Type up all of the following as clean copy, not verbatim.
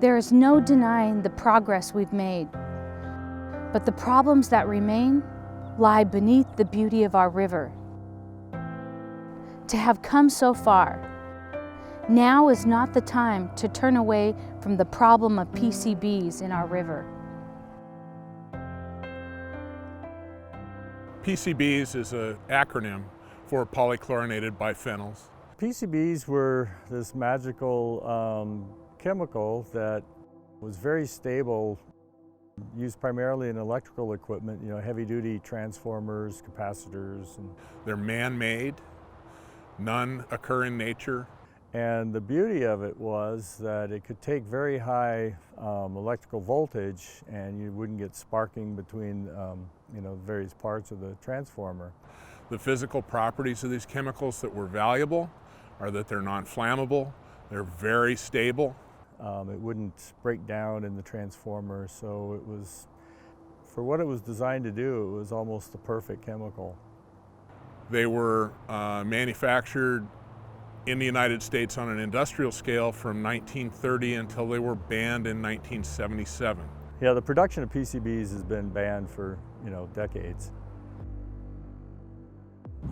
There is no denying the progress we've made, but the problems that remain lie beneath the beauty of our river. To have come so far, now is not the time to turn away from the problem of PCBs in our river. PCBs is an acronym for polychlorinated biphenyls. PCBs were this magical chemical that was very stable, used primarily in electrical equipment, heavy-duty transformers, capacitors. They're man-made, none occur in nature. And the beauty of it was that it could take very high electrical voltage and you wouldn't get sparking between various parts of the transformer. The physical properties of these chemicals that were valuable are that they're non-flammable, they're very stable. It wouldn't break down in the transformer, so it was, for what it was designed to do, it was almost the perfect chemical. They were manufactured in the United States on an industrial scale from 1930 until they were banned in 1977. Yeah, the production of PCBs has been banned for, decades.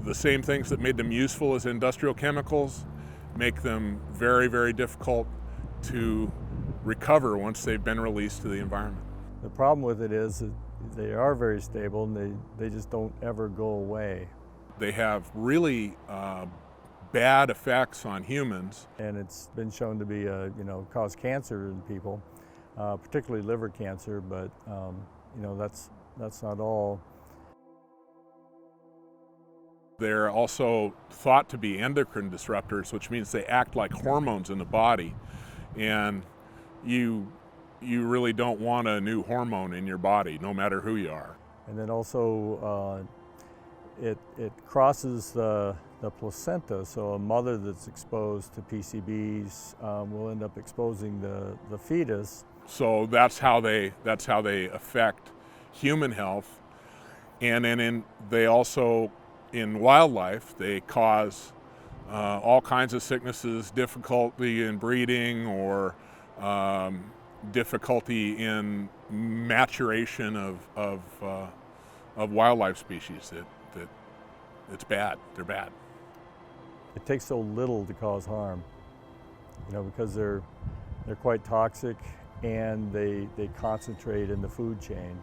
The same things that made them useful as industrial chemicals make them very, very difficult to recover once they've been released to the environment. The problem with it is that they are very stable and they just don't ever go away. They have really bad effects on humans. And it's been shown to be, cause cancer in people, particularly liver cancer, but that's not all. They're also thought to be endocrine disruptors, which means they act like hormones in the body. And you really don't want a new hormone in your body, no matter who you are. And then also it crosses the placenta, so a mother that's exposed to PCBs will end up exposing the fetus. So that's how they affect human health. And then they also, in wildlife, they cause all kinds of sicknesses, difficulty in breeding or difficulty in maturation of wildlife species. It's bad. They're bad. It takes so little to cause harm, because they're quite toxic and they concentrate in the food chain.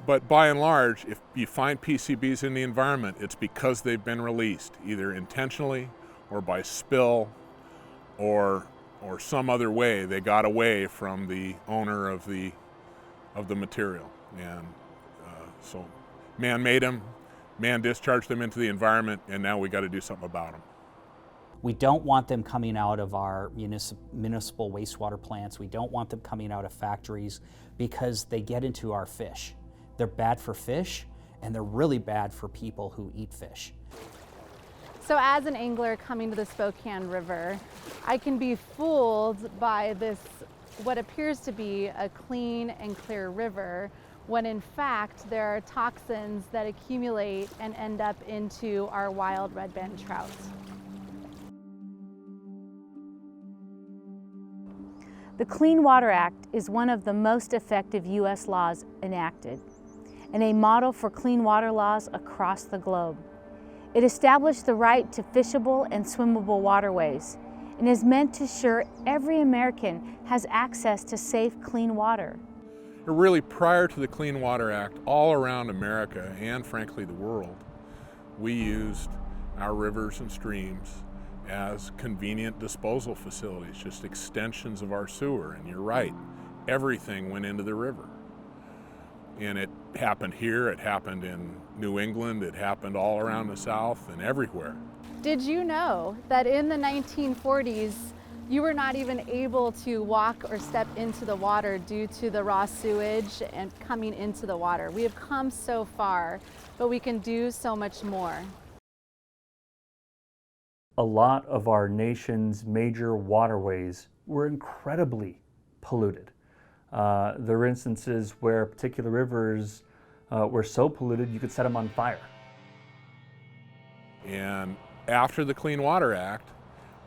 But by and large, if you find PCBs in the environment, it's because they've been released, either intentionally or by spill or some other way. They got away from the owner of the material. And so man made them, man discharged them into the environment, and now we got to do something about them. We don't want them coming out of our municipal wastewater plants. We don't want them coming out of factories because they get into our fish. They're bad for fish, and they're really bad for people who eat fish. So as an angler coming to the Spokane River, I can be fooled by this, what appears to be a clean and clear river, when in fact there are toxins that accumulate and end up into our wild red-band trout. The Clean Water Act is one of the most effective U.S. laws enacted, and a model for clean water laws across the globe. It established the right to fishable and swimmable waterways and is meant to ensure every American has access to safe, clean water. Really, prior to the Clean Water Act, all around America and frankly the world, we used our rivers and streams as convenient disposal facilities, just extensions of our sewer. And you're right, everything went into the river. And it happened here, it happened in New England, it happened all around the South and everywhere. Did you know that in the 1940s, you were not even able to walk or step into the water due to the raw sewage and coming into the water? We have come so far, but we can do so much more. A lot of our nation's major waterways were incredibly polluted. There were instances where particular rivers were so polluted you could set them on fire. And after the Clean Water Act,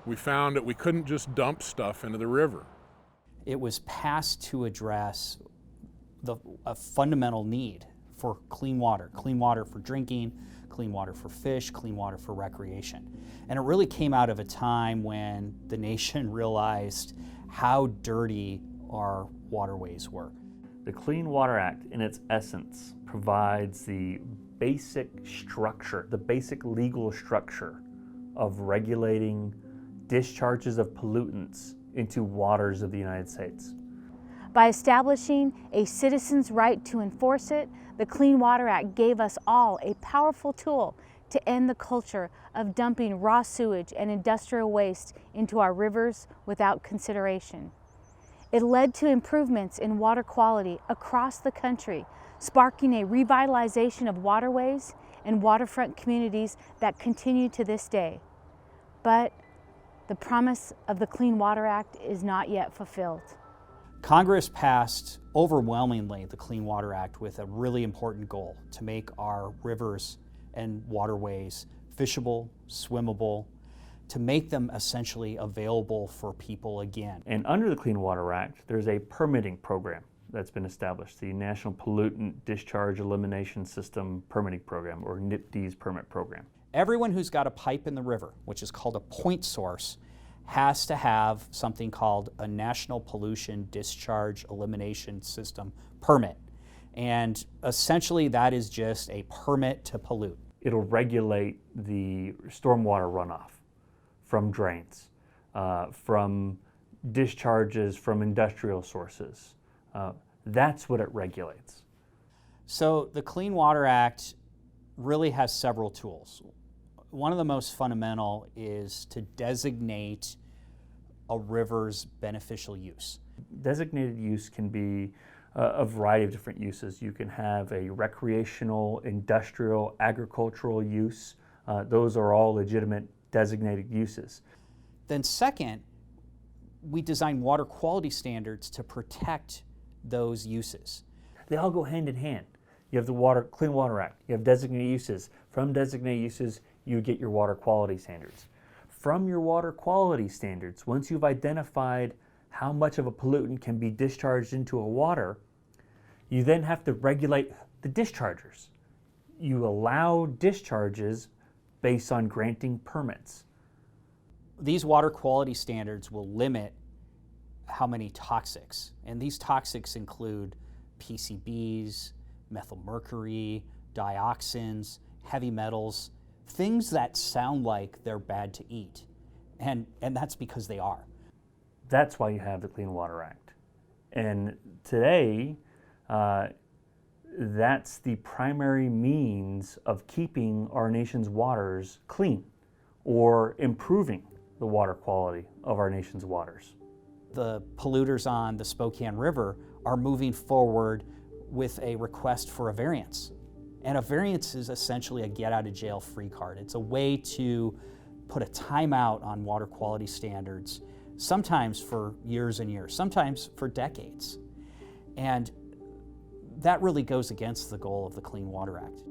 we found that we couldn't just dump stuff into the river. It was passed to address a fundamental need for clean water for drinking, clean water for fish, clean water for recreation. And it really came out of a time when the nation realized how dirty our waterways were. The Clean Water Act, in its essence, provides the basic structure, the basic legal structure of regulating discharges of pollutants into waters of the United States. By establishing a citizen's right to enforce it, the Clean Water Act gave us all a powerful tool to end the culture of dumping raw sewage and industrial waste into our rivers without consideration. It led to improvements in water quality across the country, sparking a revitalization of waterways and waterfront communities that continue to this day. But the promise of the Clean Water Act is not yet fulfilled. Congress passed overwhelmingly the Clean Water Act with a really important goal: to make our rivers and waterways fishable, swimmable, to make them essentially available for people again. And under the Clean Water Act, there's a permitting program that's been established, the National Pollutant Discharge Elimination System Permitting Program, or NIPD's permit program. Everyone who's got a pipe in the river, which is called a point source, has to have something called a National Pollution Discharge Elimination System permit. And essentially that is just a permit to pollute. It'll regulate the stormwater runoff from drains, from discharges from industrial sources. That's what it regulates. So the Clean Water Act really has several tools. One of the most fundamental is to designate a river's beneficial use. Designated use can be a variety of different uses. You can have a recreational, industrial, agricultural use. Those are all legitimate designated uses. Then second, we design water quality standards to protect those uses. They all go hand in hand. You have the Clean Water Act, you have designated uses. From designated uses, you get your water quality standards. From your water quality standards, once you've identified how much of a pollutant can be discharged into a water, you then have to regulate the dischargers. You allow discharges based on granting permits. These water quality standards will limit how many toxics, and these toxics include PCBs, methylmercury, dioxins, heavy metals, things that sound like they're bad to eat, and that's because they are. That's why you have the Clean Water Act. And today, that's the primary means of keeping our nation's waters clean or improving the water quality of our nation's waters. The polluters on the Spokane River are moving forward with a request for a variance. And a variance is essentially a get-out-of-jail-free card. It's a way to put a timeout on water quality standards, sometimes for years and years, sometimes for decades. And that really goes against the goal of the Clean Water Act.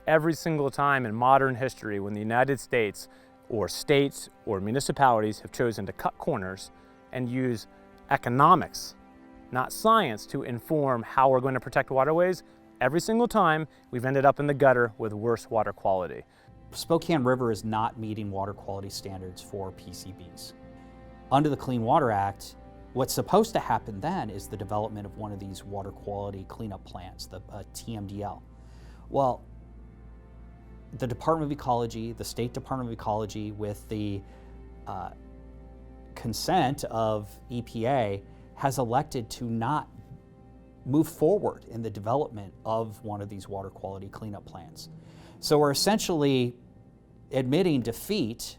Every single time in modern history when the United States or states or municipalities have chosen to cut corners and use economics, not science, to inform how we're going to protect waterways, every single time we've ended up in the gutter with worse water quality. Spokane River is not meeting water quality standards for PCBs. Under the Clean Water Act, what's supposed to happen then is the development of one of these water quality cleanup plants, the TMDL. Well, the Department of Ecology, the State Department of Ecology, with the consent of EPA, has elected to not move forward in the development of one of these water quality cleanup plants. So we're essentially admitting defeat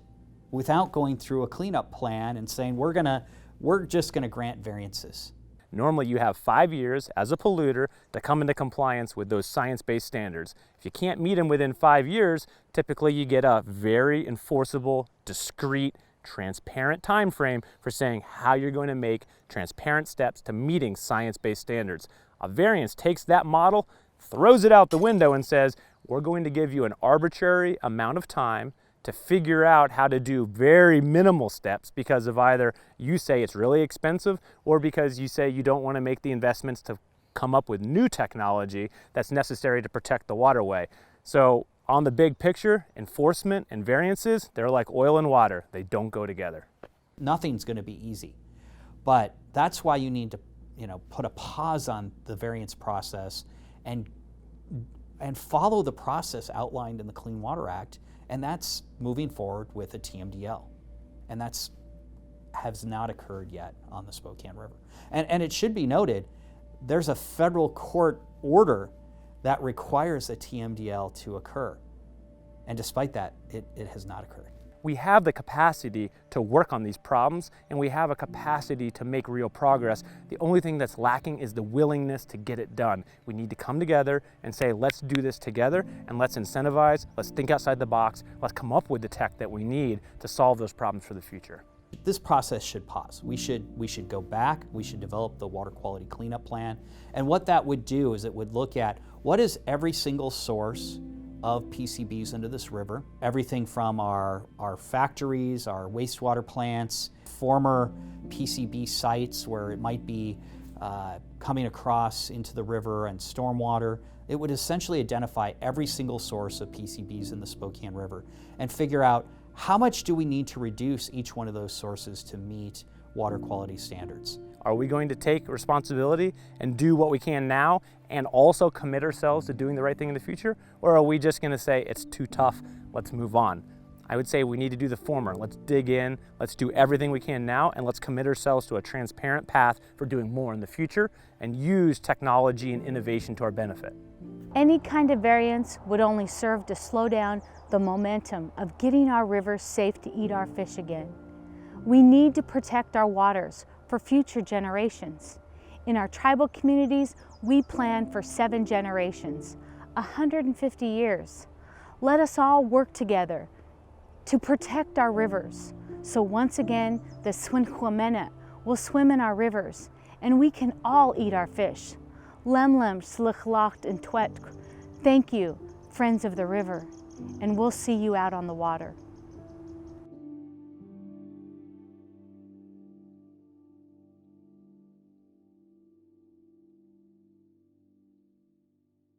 without going through a cleanup plan and saying we're just gonna grant variances. Normally you have 5 years as a polluter to come into compliance with those science-based standards. If you can't meet them within 5 years, typically you get a very enforceable, discrete transparent time frame for saying how you're going to make transparent steps to meeting science-based standards. A variance takes that model, throws it out the window and says, we're going to give you an arbitrary amount of time to figure out how to do very minimal steps because of either you say it's really expensive or because you say you don't want to make the investments to come up with new technology that's necessary to protect the waterway. So on the big picture, enforcement and variances, they're like oil and water. They don't go together. Nothing's going to be easy, but that's why you need to, put a pause on the variance process and follow the process outlined in the Clean Water Act, and that's moving forward with a TMDL, and that's has not occurred yet on the Spokane River. And it should be noted, there's a federal court order that requires a TMDL to occur. And despite that, it has not occurred. We have the capacity to work on these problems, and we have a capacity to make real progress. The only thing that's lacking is the willingness to get it done. We need to come together and say, let's do this together, and let's incentivize, let's think outside the box, let's come up with the tech that we need to solve those problems for the future. This process should pause. We should go back, we should develop the water quality cleanup plan, and what that would do is it would look at what is every single source of PCBs into this river, everything from our factories, our wastewater plants, former PCB sites where it might be coming across into the river and stormwater. It would essentially identify every single source of PCBs in the Spokane River and figure out how much do we need to reduce each one of those sources to meet water quality standards. Are we going to take responsibility and do what we can now and also commit ourselves to doing the right thing in the future? Or are we just going to say it's too tough, let's move on? I would say we need to do the former. Let's dig in, let's do everything we can now, and let's commit ourselves to a transparent path for doing more in the future and use technology and innovation to our benefit. Any kind of variance would only serve to slow down the momentum of getting our rivers safe to eat our fish again. We need to protect our waters for future generations. In our tribal communities, we plan for 7 generations, 150 years. Let us all work together to protect our rivers, so once again the Swinquamena will swim in our rivers and we can all eat our fish. Lemlem, Slichlacht, and Twet. Thank you, friends of the river, and we'll see you out on the water.